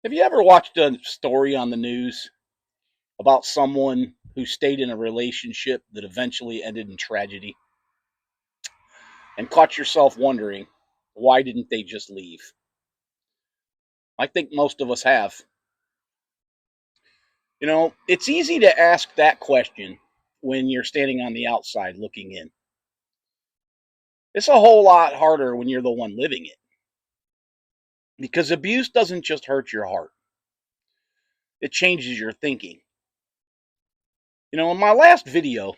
Have you ever watched a story on the news about someone who stayed in a relationship that eventually ended in tragedy and caught yourself wondering, why didn't they just leave? I think most of us have. It's easy to ask that question when you're standing on the outside looking in. It's a whole lot harder when you're the one living it because abuse doesn't just hurt your heart, it changes your thinking. In my last video,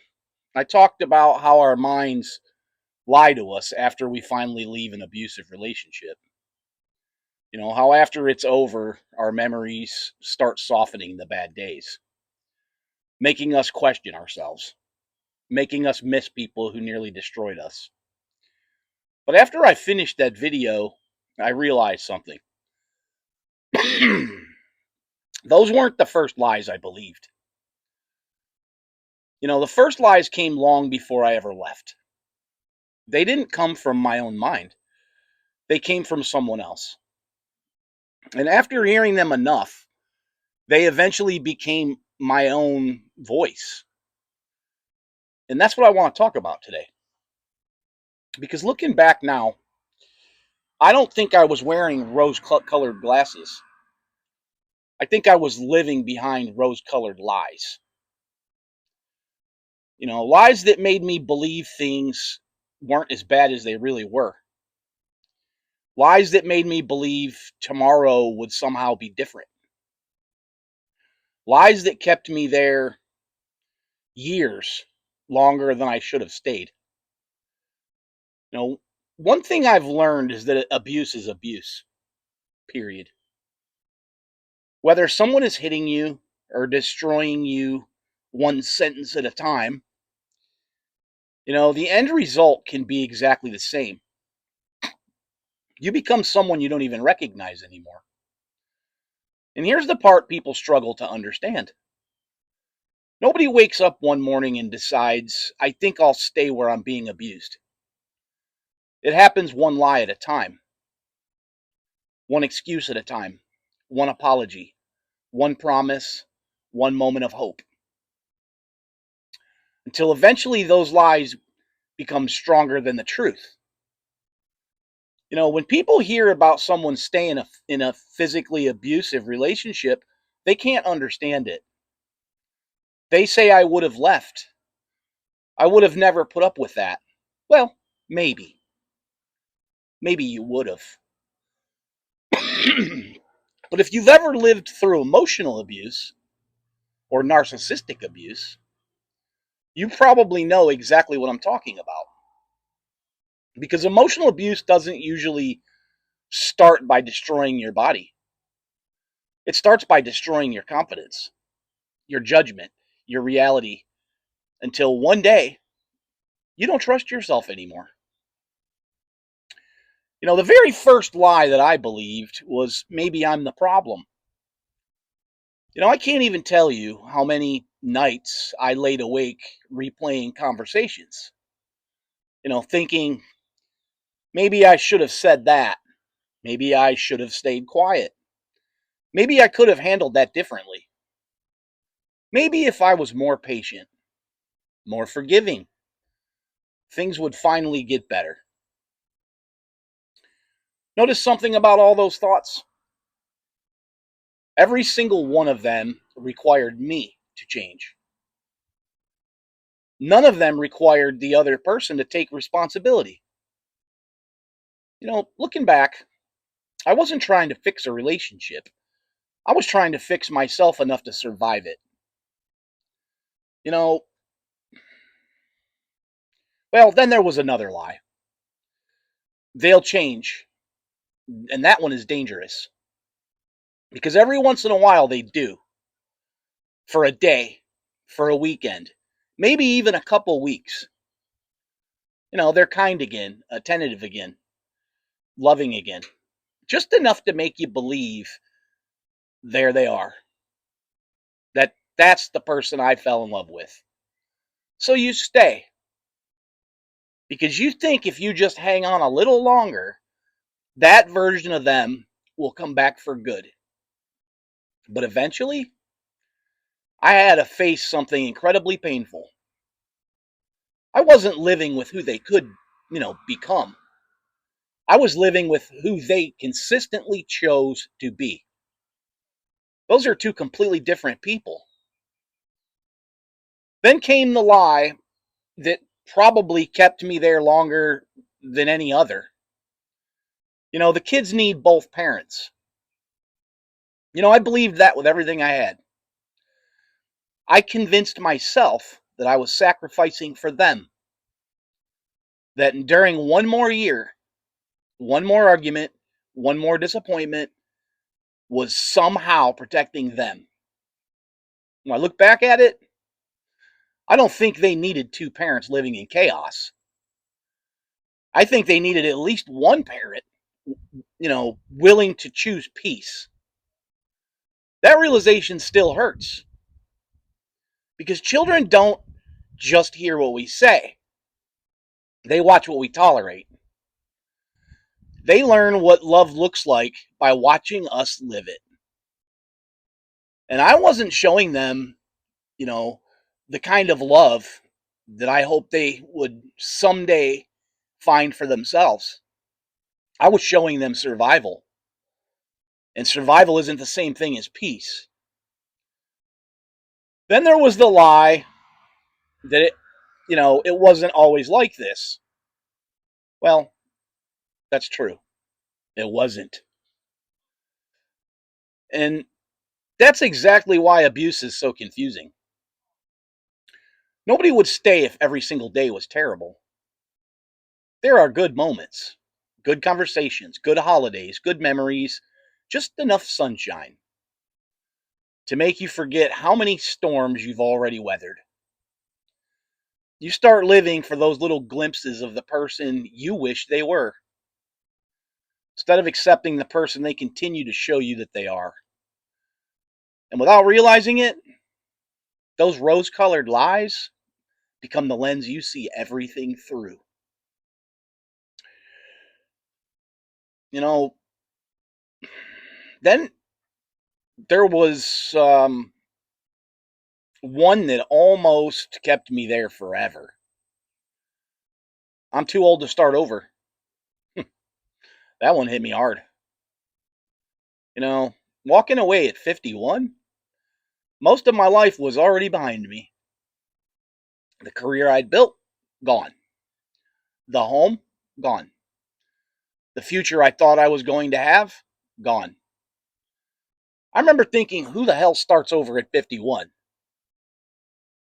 I talked about how our minds lie to us after we finally leave an abusive relationship. How after it's over, our memories start softening the bad days, making us question ourselves, making us miss people who nearly destroyed us. But after I finished that video, I realized something. Those weren't the first lies I believed. The first lies came long before I ever left. They didn't come from my own mind, they came from someone else. And after hearing them enough, they eventually became my own voice. And that's what I want to talk about today. Because looking back now, I don't think I was wearing rose colored glasses. I think I was living behind rose colored lies. Lies that made me believe things weren't as bad as they really were. Lies that made me believe tomorrow would somehow be different. Lies that kept me there years longer than I should have stayed. You know, One thing I've learned is that abuse is abuse, period. Whether someone is hitting you or destroying you one sentence at a time, the end result can be exactly the same. You become someone you don't even recognize anymore. And here's the part people struggle to understand. Nobody wakes up one morning and decides, I think I'll stay where I'm being abused. It happens one lie at a time, one excuse at a time, one apology, one promise, one moment of hope. Until eventually those lies become stronger than the truth. When people hear about someone staying in a physically abusive relationship, they can't understand it. They say, I would have left. I would have never put up with that. Well, maybe. Maybe you would have. But if you've ever lived through emotional abuse or narcissistic abuse, you probably know exactly what I'm talking about. Because emotional abuse doesn't usually start by destroying your body, it starts by destroying your confidence, your judgment, your reality, until one day you don't trust yourself anymore. The very first lie that I believed was maybe I'm the problem. I can't even tell you how many nights I laid awake replaying conversations, thinking maybe I should have said that. Maybe I should have stayed quiet. Maybe I could have handled that differently. Maybe if I was more patient, more forgiving, things would finally get better. Notice something about all those thoughts? Every single one of them required me to change. None of them required the other person to take responsibility. Looking back, I wasn't trying to fix a relationship. I was trying to fix myself enough to survive it. You know, well, then there was another lie. They'll change. And that one is dangerous. Because every once in a while they do. For a day, for a weekend, maybe even a couple weeks. They're kind again, attentive again, loving again. Just enough to make you believe there they are. That's the person I fell in love with. So you stay. Because you think if you just hang on a little longer, that version of them will come back for good. But eventually, I had to face something incredibly painful. I wasn't living with who they could, become. I was living with who they consistently chose to be. Those are two completely different people. Then came the lie that probably kept me there longer than any other. The kids need both parents. I believed that with everything I had. I convinced myself that I was sacrificing for them, that during one more year, one more argument, one more disappointment was somehow protecting them. When I look back at it, I don't think they needed two parents living in chaos. I think they needed at least one parent, willing to choose peace. That realization still hurts because children don't just hear what we say, they watch what we tolerate. They learn what love looks like by watching us live it. And I wasn't showing them, you know, the kind of love that I hope they would someday find for themselves. I was showing them survival. And survival isn't the same thing as peace. Then there was the lie that it wasn't always like this. Well, that's true. It wasn't. And that's exactly why abuse is so confusing. Nobody would stay if every single day was terrible. There are good moments, good conversations, good holidays, good memories, just enough sunshine to make you forget how many storms you've already weathered. You start living for those little glimpses of the person you wish they were, instead of accepting the person they continue to show you that they are. And without realizing it, those rose colored lies become the lens you see everything through. You know, then there was one that almost kept me there forever. I'm too old to start over. That one hit me hard. You know, walking away at 51, most of my life was already behind me. The career I'd built, gone. The home, gone. The future I thought I was going to have, gone. I remember thinking, who the hell starts over at 51?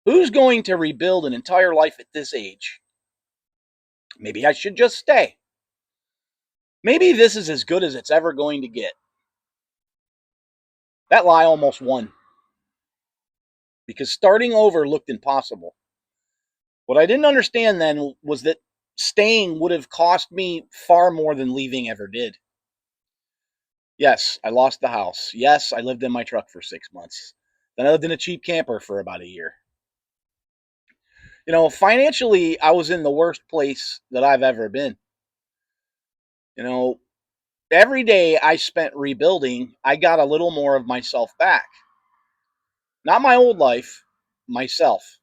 Who's going to rebuild an entire life at this age? Maybe I should just stay. Maybe this is as good as it's ever going to get. That lie almost won because starting over looked impossible. What I didn't understand then was that staying would have cost me far more than leaving ever did. Yes, I lost the house. Yes, I lived in my truck for 6 months. Then I lived in a cheap camper for about a year. Financially, I was in the worst place that I've ever been. You know, every day I spent rebuilding, I got a little more of myself back. Not my old life, myself.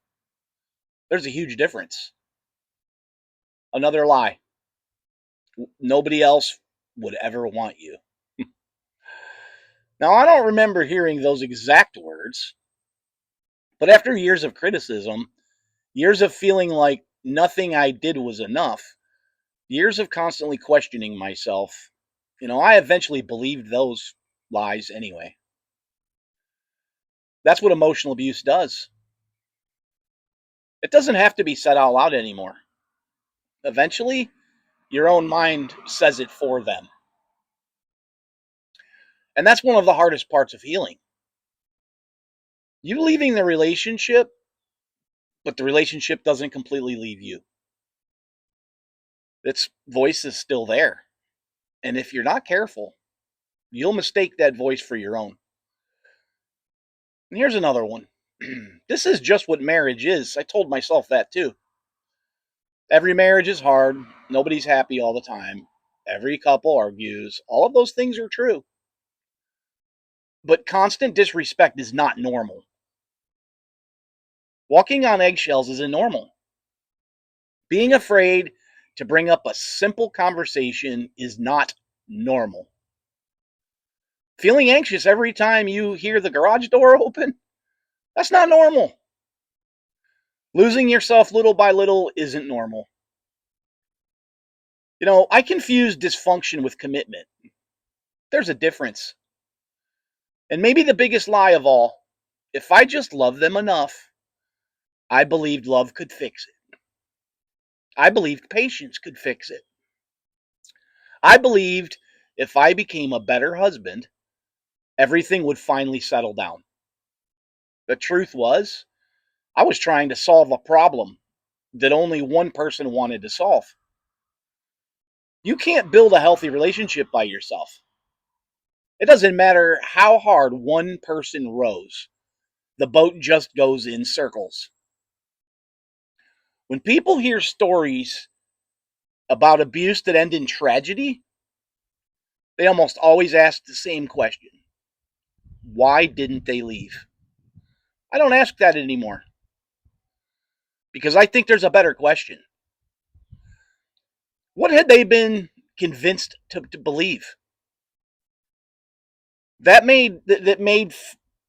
There's a huge difference. Another lie. Nobody else would ever want you. Now, I don't remember hearing those exact words, but after years of criticism, years of feeling like nothing I did was enough, years of constantly questioning myself, I eventually believed those lies anyway. That's what emotional abuse does. It doesn't have to be said out loud anymore. Eventually, your own mind says it for them. And that's one of the hardest parts of healing. You leaving the relationship, but the relationship doesn't completely leave you. Its voice is still there. And if you're not careful, you'll mistake that voice for your own. And here's another one. This is just what marriage is. I told myself that too. Every marriage is hard. Nobody's happy all the time. Every couple argues. All of those things are true. But constant disrespect is not normal. Walking on eggshells isn't normal. Being afraid to bring up a simple conversation is not normal. Feeling anxious every time you hear the garage door open, that's not normal. Losing yourself little by little isn't normal. I confuse dysfunction with commitment. There's a difference. And maybe the biggest lie of all, if I just loved them enough, I believed love could fix it. I believed patience could fix it. I believed if I became a better husband, everything would finally settle down. The truth was, I was trying to solve a problem that only one person wanted to solve. You can't build a healthy relationship by yourself. It doesn't matter how hard one person rows, the boat just goes in circles. When people hear stories about abuse that end in tragedy, they almost always ask the same question: why didn't they leave? I don't ask that anymore because I think there's a better question. What had they been convinced to believe? That made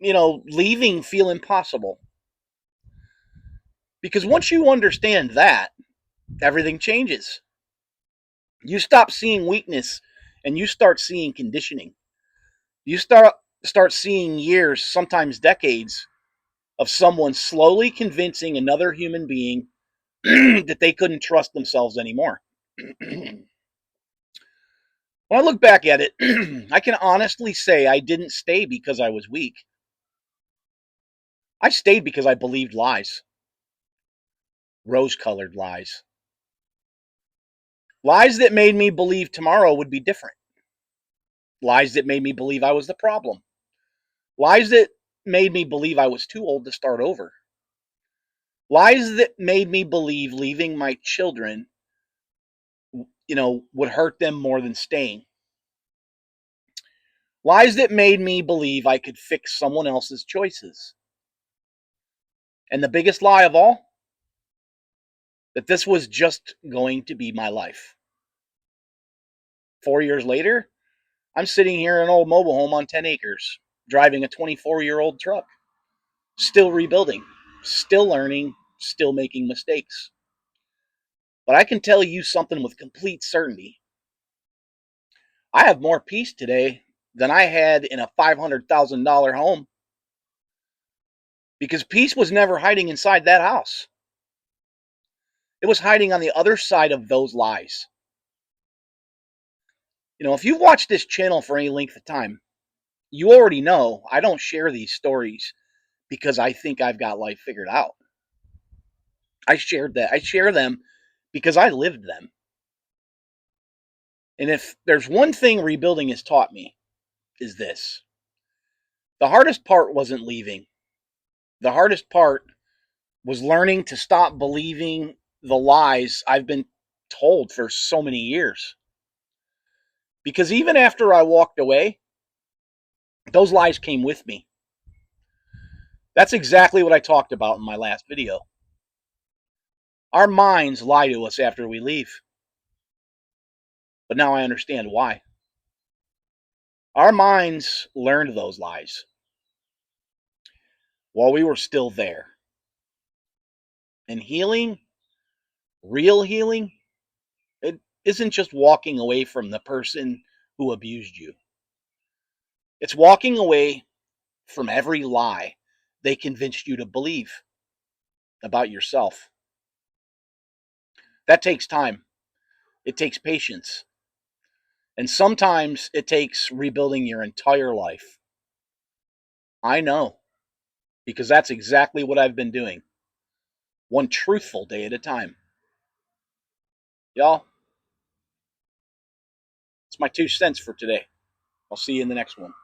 leaving feel impossible. Because once you understand that, everything changes. You stop seeing weakness and you start seeing conditioning. You start seeing years, sometimes decades, of someone slowly convincing another human being that they couldn't trust themselves anymore. When I look back at it, I can honestly say I didn't stay because I was weak. I stayed because I believed lies, rose colored lies. Lies that made me believe tomorrow would be different. Lies that made me believe I was the problem. Lies that made me believe I was too old to start over. Lies that made me believe leaving my children, would hurt them more than staying. Lies that made me believe I could fix someone else's choices. And the biggest lie of all, that this was just going to be my life. 4 years later, I'm sitting here in an old mobile home on 10 acres, driving a 24-year-old truck, still rebuilding, still learning, still making mistakes. But I can tell you something with complete certainty. I have more peace today than I had in a $500,000 home, because peace was never hiding inside that house. It was hiding on the other side of those lies. If you've watched this channel for any length of time, you already know I don't share these stories because I think I've got life figured out. I share them because I lived them. And if there's one thing rebuilding has taught me, is this: the hardest part wasn't leaving. The hardest part was learning to stop believing the lies I've been told for so many years. Because even after I walked away, those lies came with me. That's exactly what I talked about in my last video. Our minds lie to us after we leave. But now I understand why. Our minds learned those lies while we were still there. And healing, real healing, it isn't just walking away from the person who abused you. It's walking away from every lie they convinced you to believe about yourself. That takes time. It takes patience. And sometimes it takes rebuilding your entire life. I know, because that's exactly what I've been doing, one truthful day at a time. Y'all, it's my 2 cents for today. I'll see you in the next one.